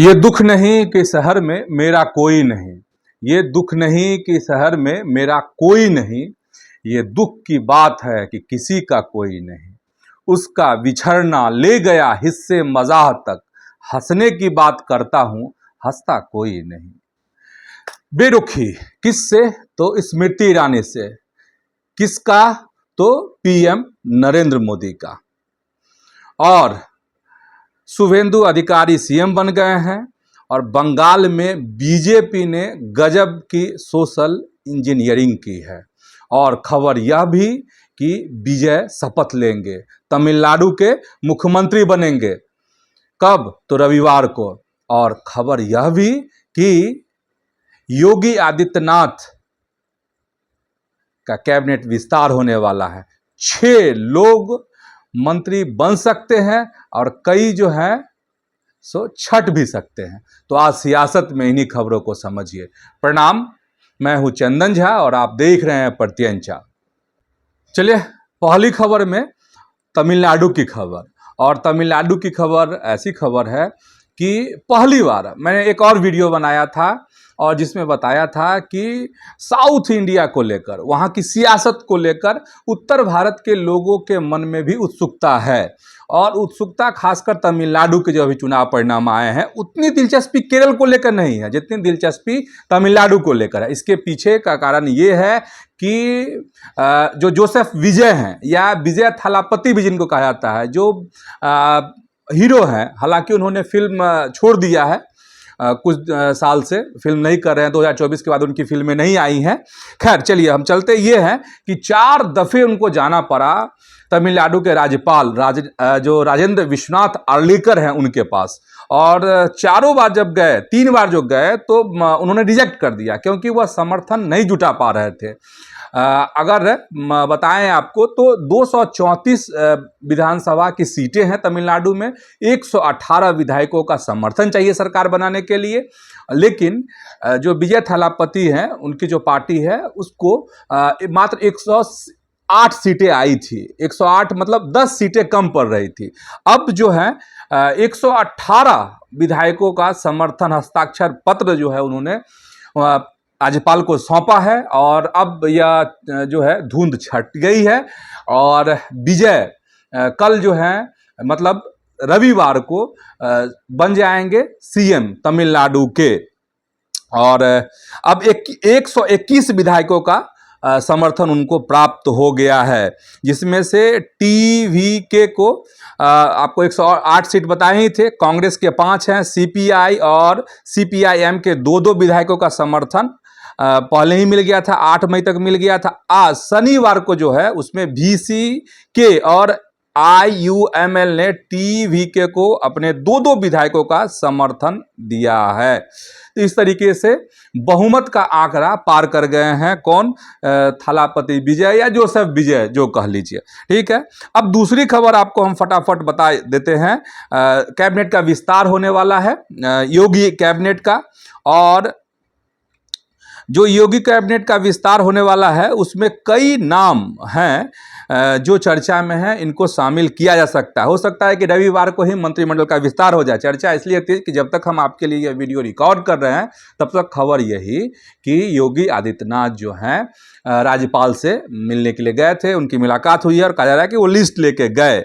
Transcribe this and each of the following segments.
ये दुख नहीं कि शहर में मेरा कोई नहीं, ये दुख नहीं कि शहर में मेरा कोई नहीं, ये दुख की बात है कि किसी का कोई नहीं। उसका बिछड़ना ले गया हिस्से मज़ाह तक, हंसने की बात करता हूँ, हंसता कोई नहीं। बेरुखी किससे? तो स्मृति ईरानी से। किसका? तो पीएम नरेंद्र मोदी का। और शुभेंदु अधिकारी सीएम बन गए हैं और बंगाल में बीजेपी ने गजब की सोशल इंजीनियरिंग की है। और खबर यह भी कि विजय शपथ लेंगे, तमिलनाडु के मुख्यमंत्री बनेंगे। कब? तो रविवार को। और खबर यह भी कि योगी आदित्यनाथ का कैबिनेट विस्तार होने वाला है। 6 लोग मंत्री बन सकते हैं और कई जो हैं सो छट भी सकते हैं। तो आज सियासत में इन्हीं खबरों को समझिए। प्रणाम, मैं हूं चंदन झा और आप देख रहे हैं प्रत्यंचा। चलिए, पहली खबर में तमिलनाडु की खबर। और तमिलनाडु की खबर ऐसी खबर है कि पहली बार मैंने एक और वीडियो बनाया था और जिसमें बताया था कि साउथ इंडिया को लेकर, वहाँ की सियासत को लेकर उत्तर भारत के लोगों के मन में भी उत्सुकता है। और उत्सुकता खासकर तमिलनाडु के जो अभी चुनाव परिणाम आए हैं, उतनी दिलचस्पी केरल को लेकर नहीं है जितनी दिलचस्पी तमिलनाडु को लेकर है। इसके पीछे का कारण ये है कि जो जोसेफ विजय हैं या विजय थालापति भी जिनको कहा जाता है, जो हीरो हैं, हालांकि उन्होंने फिल्म छोड़ दिया है, कुछ साल से फिल्म नहीं कर रहे हैं, 2024 के बाद उनकी फिल्में नहीं आई हैं। खैर चलिए, हम चलते। ये हैं कि 4 दफ़े उनको जाना पड़ा तमिलनाडु के राज्यपाल जो राजेंद्र विश्वनाथ अर्लेकर हैं उनके पास। और चारों बार जब गए, 3 बार जो गए तो उन्होंने रिजेक्ट कर दिया क्योंकि वह समर्थन नहीं जुटा पा रहे थे। अगर बताएं आपको तो 234 विधानसभा की सीटें हैं तमिलनाडु में, 118 विधायकों का समर्थन चाहिए सरकार बनाने के लिए। लेकिन जो विजय थालापति हैं, उनकी जो पार्टी है, उसको मात्र 108 सीटें आई थी। 108 मतलब 10 सीटें कम पड़ रही थी। अब जो है 118 विधायकों का समर्थन हस्ताक्षर पत्र जो है उन्होंने राज्यपाल को सौंपा है। और अब यह जो है धुंध छट गई है और विजय कल जो है मतलब रविवार को बन जाएंगे सीएम तमिलनाडु के। और अब 121 विधायकों का समर्थन उनको प्राप्त हो गया है, जिसमें से टीवीके को आपको 108 सीट बताए ही थे, कांग्रेस के 5 हैं, सीपीआई और सीपीआईएम के 2-2 विधायकों का समर्थन पहले ही मिल गया था, 8 मई तक मिल गया था। आज शनिवार को जो है उसमें वीसीके और आईयूएमएल ने टीवीके को अपने 2-2 विधायकों का समर्थन दिया है। तो इस तरीके से बहुमत का आंकड़ा पार कर गए हैं कौन? थालापति विजय या जोसेफ विजय जो कह लीजिए। ठीक है, अब दूसरी खबर आपको हम फटाफट बता देते हैं। कैबिनेट का विस्तार होने वाला है, योगी कैबिनेट का। और जो योगी कैबिनेट का विस्तार होने वाला है उसमें कई नाम हैं जो चर्चा में हैं, इनको शामिल किया जा सकता है। हो सकता है कि रविवार को ही मंत्रिमंडल का विस्तार हो जाए। चर्चा इसलिए थी कि जब तक हम आपके लिए यह वीडियो रिकॉर्ड कर रहे हैं तब तक खबर यही कि योगी आदित्यनाथ जो हैं राज्यपाल से मिलने के लिए गए थे, उनकी मुलाकात हुई है और कहा जा रहा है कि वो लिस्ट लेके गए।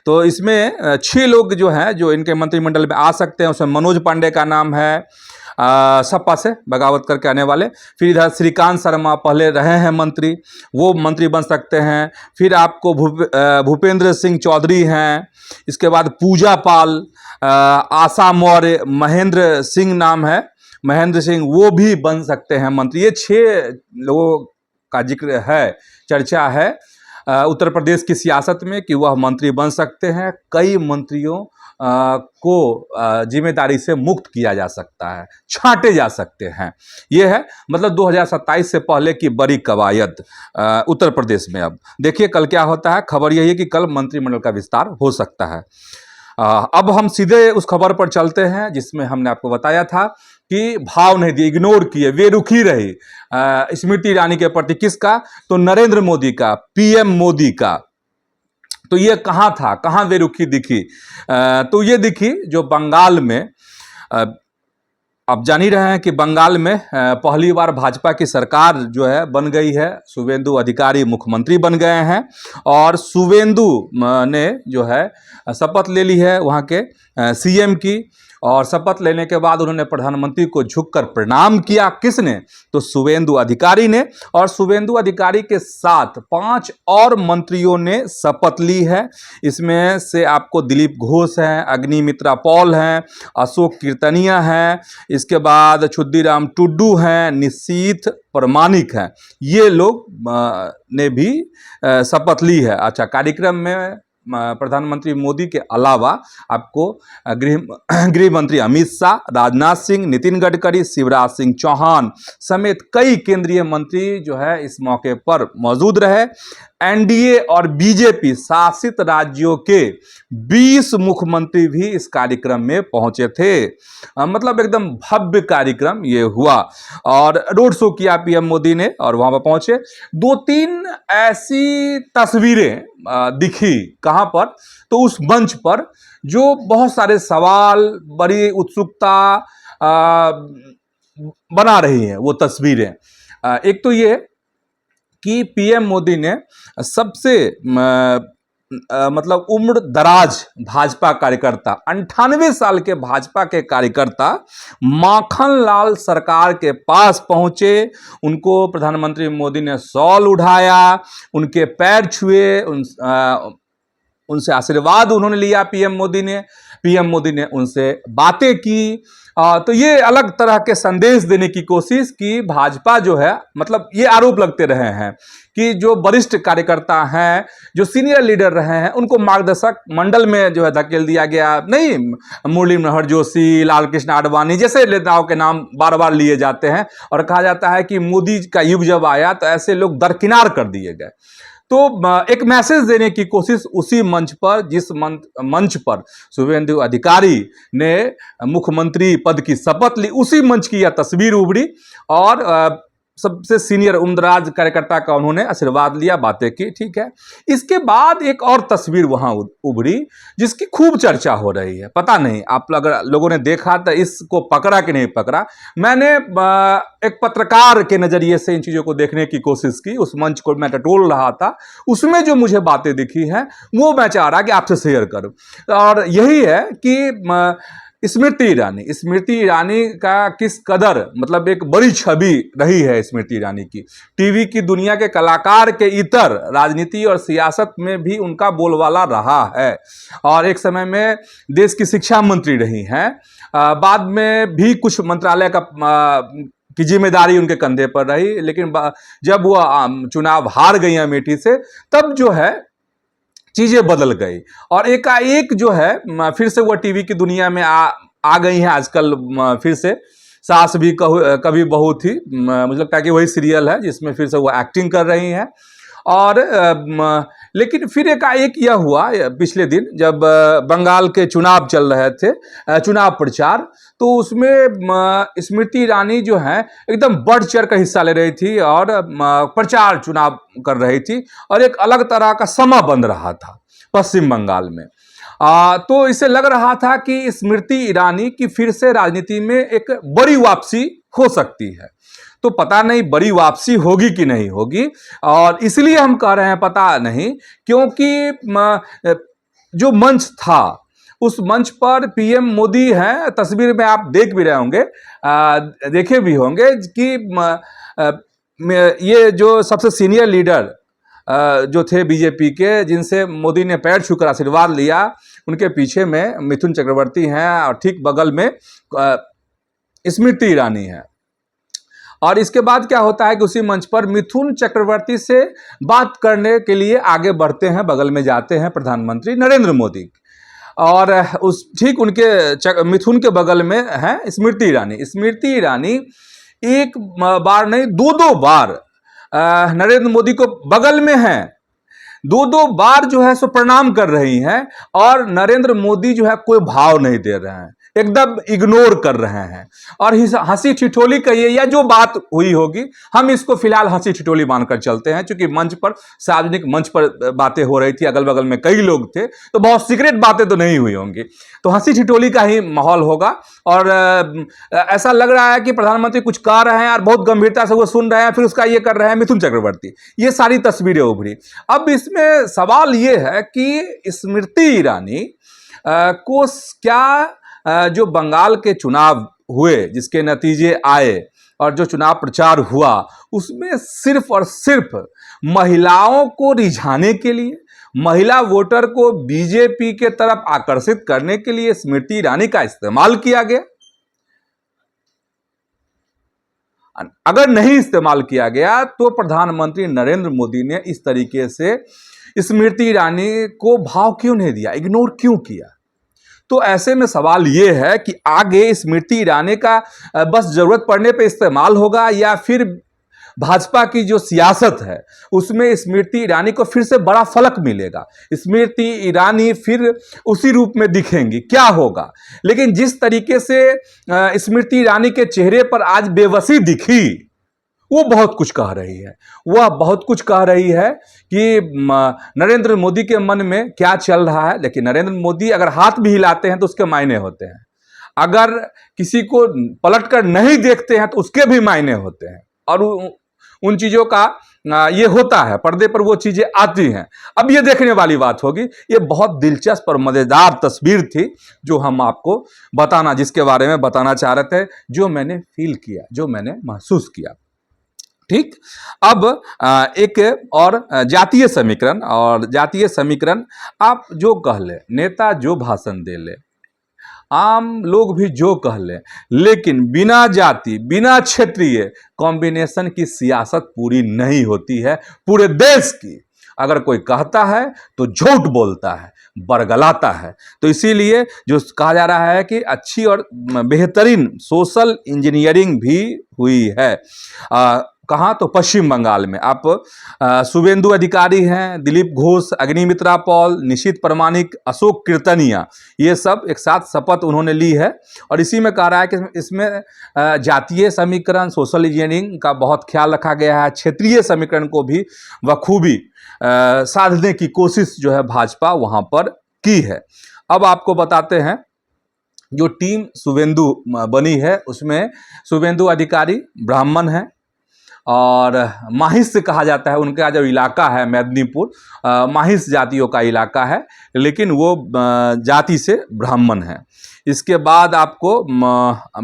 तो इसमें 6 लोग जो हैं जो इनके मंत्रिमंडल में आ सकते हैं। उसमें मनोज पांडे का नाम है, सपा से बगावत करके आने वाले। फिर इधर श्रीकांत शर्मा पहले रहे हैं मंत्री, वो मंत्री बन सकते हैं। फिर आपको भूपेंद्र सिंह चौधरी हैं। इसके बाद पूजा पाल, आशा मौर्य, महेंद्र सिंह नाम है, महेंद्र सिंह, वो भी बन सकते हैं मंत्री। ये 6 लोगों का जिक्र है, चर्चा है उत्तर प्रदेश की सियासत में कि वह मंत्री बन सकते हैं। कई मंत्रियों को जिम्मेदारी से मुक्त किया जा सकता है, छांटे जा सकते हैं। यह है मतलब 2027 से पहले की बड़ी कवायद उत्तर प्रदेश में। अब देखिए कल क्या होता है। खबर यही है कि कल मंत्रिमंडल का विस्तार हो सकता है। अब हम सीधे उस खबर पर चलते हैं जिसमें हमने आपको बताया था कि भाव नहीं दिए, इग्नोर किए, बेरुखी रही स्मृति ईरानी के प्रति। किसका? तो नरेंद्र मोदी का, पीएम मोदी का। तो ये कहाँ था, कहाँ बेरुखी दिखी? तो ये दिखी जो बंगाल में आप जान ही रहे हैं कि बंगाल में पहली बार भाजपा की सरकार जो है बन गई है। शुवेंदु अधिकारी मुख्यमंत्री बन गए हैं और शुवेंदु ने जो है शपथ ले ली है वहाँ के सीएम की। और शपथ लेने के बाद उन्होंने प्रधानमंत्री को झुककर प्रणाम किया। किसने? तो शुवेंदु अधिकारी ने। और शुवेंदु अधिकारी के साथ 5 और मंत्रियों ने शपथ ली है। इसमें से आपको दिलीप घोष हैं, अग्निमित्रा पॉल हैं, अशोक कीर्तनिया हैं, इसके बाद क्षुद्दीराम टुड्डू हैं, निशीथ प्रमाणिक हैं। ये लोग ने भी शपथ ली है। अच्छा, कार्यक्रम में प्रधानमंत्री मोदी के अलावा आपको गृह मंत्री अमित शाह, राजनाथ सिंह, नितिन गडकरी, शिवराज सिंह चौहान समेत कई केंद्रीय मंत्री जो है इस मौके पर मौजूद रहे। एनडीए और बीजेपी शासित राज्यों के 20 मुख्यमंत्री भी इस कार्यक्रम में पहुंचे थे। मतलब एकदम भव्य कार्यक्रम ये हुआ और रोड शो किया पीएम मोदी ने और वहां पर पहुंचे। 2-3 ऐसी तस्वीरें दिखी। कहां पर? तो उस मंच पर जो बहुत सारे सवाल, बड़ी उत्सुकता बना रही हैं वो तस्वीरें। एक तो ये कि पीएम मोदी ने सबसे मतलब उम्र दराज भाजपा कार्यकर्ता, 98 साल के भाजपा के कार्यकर्ता माखनलाल सरकार के पास पहुंचे। उनको प्रधानमंत्री मोदी ने शॉल उठाया, उनके पैर छुए, उनसे आशीर्वाद उन्होंने लिया। पीएम मोदी ने उनसे बातें की। तो ये अलग तरह के संदेश देने की कोशिश की। भाजपा जो है, मतलब ये आरोप लगते रहे हैं कि जो वरिष्ठ कार्यकर्ता हैं, जो सीनियर लीडर रहे हैं, उनको मार्गदर्शक मंडल में जो है धकेल दिया गया। नहीं, मुरली मनोहर जोशी, लाल कृष्ण आडवाणी जैसे नेताओं के नाम बार बार लिए जाते हैं और कहा जाता है कि मोदी का युग जब आया तो ऐसे लोग दरकिनार कर दिए गए। तो एक मैसेज देने की कोशिश उसी मंच पर, जिस मंच पर शुवेंदु अधिकारी ने मुख्यमंत्री पद की शपथ ली, उसी मंच की यह तस्वीर उभरी और सबसे सीनियर उम्रदराज कार्यकर्ता का उन्होंने आशीर्वाद लिया, बातें की। ठीक है। इसके बाद एक और तस्वीर वहां उभरी जिसकी खूब चर्चा हो रही है। पता नहीं आप अगर लोगों ने देखा तो इसको पकड़ा कि नहीं पकड़ा। मैंने एक पत्रकार के नजरिए से इन चीजों को देखने की कोशिश की। उस मंच को मैं टटोल रहा था, उसमें जो मुझे बातें दिखी हैं वो मैं चाह रहा कि आपसे शेयर करूं। और यही है कि स्मृति ईरानी का किस कदर मतलब एक बड़ी छवि रही है स्मृति ईरानी की। टीवी की दुनिया के कलाकार के इतर राजनीति और सियासत में भी उनका बोलबाला रहा है और एक समय में देश की शिक्षा मंत्री रही हैं। बाद में भी कुछ मंत्रालय की जिम्मेदारी उनके कंधे पर रही, लेकिन जब वो चुनाव हार गई अमेठी से, तब जो है चीजें बदल गई और एकाएक जो है फिर से वह टीवी की दुनिया में आ गई हैं। आजकल फिर से सास भी कभी बहू थी, मुझे लगता है कि वही सीरियल है जिसमें फिर से वो एक्टिंग कर रही हैं। और लेकिन फिर एकाएक यह हुआ पिछले दिन जब बंगाल के चुनाव चल रहे थे, चुनाव प्रचार, तो उसमें स्मृति ईरानी जो है एकदम बढ़ चढ़ कर हिस्सा ले रही थी और प्रचार चुनाव कर रही थी और एक अलग तरह का समा बन रहा था पश्चिम बंगाल में। तो इससे लग रहा था कि स्मृति ईरानी की फिर से राजनीति में एक बड़ी वापसी हो सकती है। तो पता नहीं बड़ी वापसी होगी कि नहीं होगी, और इसलिए हम कह रहे हैं पता नहीं, क्योंकि जो मंच था उस मंच पर पीएम मोदी हैं, तस्वीर में आप देख भी रहे होंगे, देखे भी होंगे कि ये जो सबसे सीनियर लीडर जो थे बीजेपी के, जिनसे मोदी ने पैर छूकर आशीर्वाद लिया, उनके पीछे में मिथुन चक्रवर्ती हैं और ठीक बगल में स्मृति ईरानी है। और इसके बाद क्या होता है कि उसी मंच पर मिथुन चक्रवर्ती से बात करने के लिए आगे बढ़ते हैं, बगल में जाते हैं प्रधानमंत्री नरेंद्र मोदी, और उस ठीक उनके मिथुन के बगल में है स्मृति ईरानी। स्मृति ईरानी एक बार नहीं, 2-2 बार नरेंद्र मोदी को बगल में हैं, 2-2 बार जो है सो प्रणाम कर रही हैं और नरेंद्र मोदी जो है कोई भाव नहीं दे रहे हैं। एकदम इग्नोर कर रहे हैं। और हंसी ठिठोली कहिए या जो बात हुई होगी, हम इसको फिलहाल हंसी ठिठोली मानकर चलते हैं, क्योंकि मंच पर, सार्वजनिक मंच पर बातें हो रही थी, अगल बगल में कई लोग थे, तो बहुत सीक्रेट बातें तो नहीं हुई होंगी, तो हंसी ठिठोली का ही माहौल होगा। और ऐसा लग रहा है कि प्रधानमंत्री कुछ कह रहे हैं और बहुत गंभीरता से वो सुन रहे हैं, फिर उसका ये कर रहे हैं मिथुन चक्रवर्ती, ये सारी तस्वीरें उभरी। अब इसमें सवाल ये है कि स्मृति ईरानी को क्या जो बंगाल के चुनाव हुए, जिसके नतीजे आए और जो चुनाव प्रचार हुआ, उसमें सिर्फ और सिर्फ महिलाओं को रिझाने के लिए, महिला वोटर को बीजेपी के तरफ आकर्षित करने के लिए स्मृति ईरानी का इस्तेमाल किया गया? अगर नहीं इस्तेमाल किया गया तो प्रधानमंत्री नरेंद्र मोदी ने इस तरीके से स्मृति ईरानी को भाव क्यों नहीं दिया, इग्नोर क्यों किया? तो ऐसे में सवाल ये है कि आगे स्मृति ईरानी का बस जरूरत पड़ने पे इस्तेमाल होगा, या फिर भाजपा की जो सियासत है उसमें स्मृति ईरानी को फिर से बड़ा फलक मिलेगा, स्मृति ईरानी फिर उसी रूप में दिखेंगी, क्या होगा? लेकिन जिस तरीके से स्मृति ईरानी के चेहरे पर आज बेबसी दिखी, वो बहुत कुछ कह रही है। वह बहुत कुछ कह रही है कि नरेंद्र मोदी के मन में क्या चल रहा है। लेकिन नरेंद्र मोदी अगर हाथ भी हिलाते हैं तो उसके मायने होते हैं, अगर किसी को पलटकर नहीं देखते हैं तो उसके भी मायने होते हैं, और उन चीजों का ये होता है, पर्दे पर वो चीजें आती हैं। अब ये देखने वाली बात होगी। ये बहुत दिलचस्प और मजेदार तस्वीर थी जो हम आपको बताना, जिसके बारे में बताना चाह रहे थे, जो मैंने फील किया, जो मैंने महसूस किया। ठीक, अब एक और जातीय समीकरण, और जातीय समीकरण आप जो कह ले, नेता जो भाषण दे ले, आम लोग भी जो कह ले, लेकिन बिना जाति, बिना क्षेत्रीय कॉम्बिनेशन की सियासत पूरी नहीं होती है पूरे देश की। अगर कोई कहता है तो झूठ बोलता है, बरगलाता है। तो इसीलिए जो कहा जा रहा है कि अच्छी और बेहतरीन सोशल इंजीनियरिंग भी हुई है। कहाँ? तो पश्चिम बंगाल में। आप शुभेंदु अधिकारी हैं, दिलीप घोष, अग्निमित्रा पॉल, निशीथ प्रामाणिक, अशोक कीर्तनिया, ये सब एक साथ शपथ उन्होंने ली है। और इसी में कह रहा है कि इसमें जातीय समीकरण, सोशल इंजीनियरिंग का बहुत ख्याल रखा गया है, क्षेत्रीय समीकरण को भी बखूबी साधने की कोशिश जो है भाजपा वहाँ पर की है। अब आपको बताते हैं, जो टीम शुभेंदु बनी है उसमें शुभेंदु अधिकारी ब्राह्मण है, और माहिस से कहा जाता है, उनका जो इलाका है मेदिनीपुर, माहिस जातियों का इलाका है, लेकिन वो जाति से ब्राह्मण है। इसके बाद आपको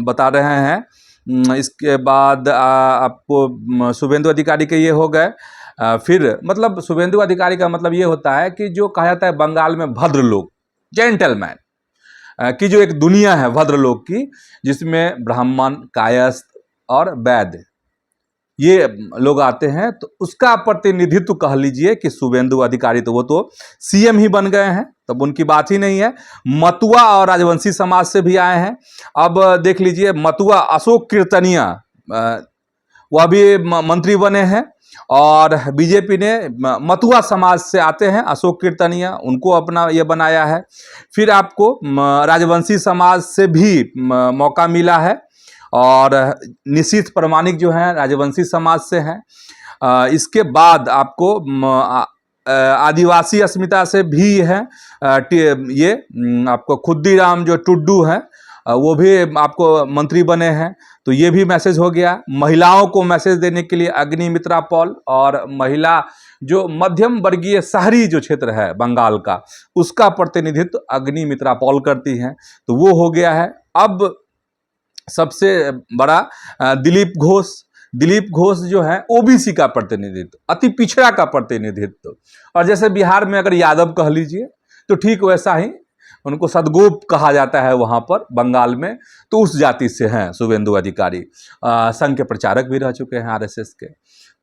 बता रहे हैं, इसके बाद आपको शुभेंदु अधिकारी के ये हो गए। फिर मतलब शुभेंदु अधिकारी का मतलब ये होता है कि जो कहा जाता है बंगाल में भद्र लोग, जेंटलमैन की जो एक दुनिया है भद्र लोग की, जिसमें ब्राह्मण, कायस्थ और वैद्य ये लोग आते हैं, तो उसका प्रतिनिधित्व कह लीजिए कि शुभेंदु अधिकारी, तो वो तो सीएम ही बन गए हैं, तब उनकी बात ही नहीं है। मतुआ और राजवंशी समाज से भी आए हैं। अब देख लीजिए, मतुआ अशोक कीर्तनिया, वह भी मंत्री बने हैं, और बीजेपी ने मतुआ समाज से आते हैं अशोक कीर्तनिया, उनको अपना ये बनाया है। फिर आपको राजवंशी समाज से भी मौका मिला है, और निशीथ प्रामाणिक जो हैं राजवंशी समाज से हैं। इसके बाद आपको आदिवासी अस्मिता से भी है, ये आपको खुद्दीराम जो टुड्डू हैं वो भी आपको मंत्री बने हैं, तो ये भी मैसेज हो गया। महिलाओं को मैसेज देने के लिए अग्निमित्रा पॉल, और महिला जो मध्यम वर्गीय शहरी जो क्षेत्र है बंगाल का, उसका प्रतिनिधित्व अग्निमित्रा पॉल करती हैं, तो वो हो गया है। अब सबसे बड़ा दिलीप घोष जो है ओबीसी का प्रतिनिधित्व, अति पिछड़ा का प्रतिनिधित्व, और जैसे बिहार में अगर यादव कह लीजिए तो ठीक वैसा ही उनको सदगोप कहा जाता है वहाँ पर बंगाल में, तो उस जाति से हैं शुभेंदु अधिकारी। संघ के प्रचारक भी रह चुके हैं आरएसएस के।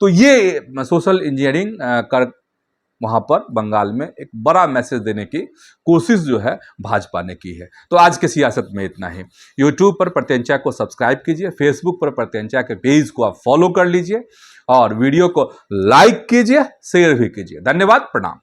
तो ये सोशल इंजीनियरिंग कर वहाँ पर बंगाल में एक बड़ा मैसेज देने की कोशिश जो है भाजपा ने की है। तो आज के सियासत में इतना ही। यूट्यूब पर प्रत्यंचा को सब्सक्राइब कीजिए, फेसबुक पर प्रत्यंचा के पेज को आप फॉलो कर लीजिए, और वीडियो को लाइक कीजिए, शेयर भी कीजिए। धन्यवाद, प्रणाम।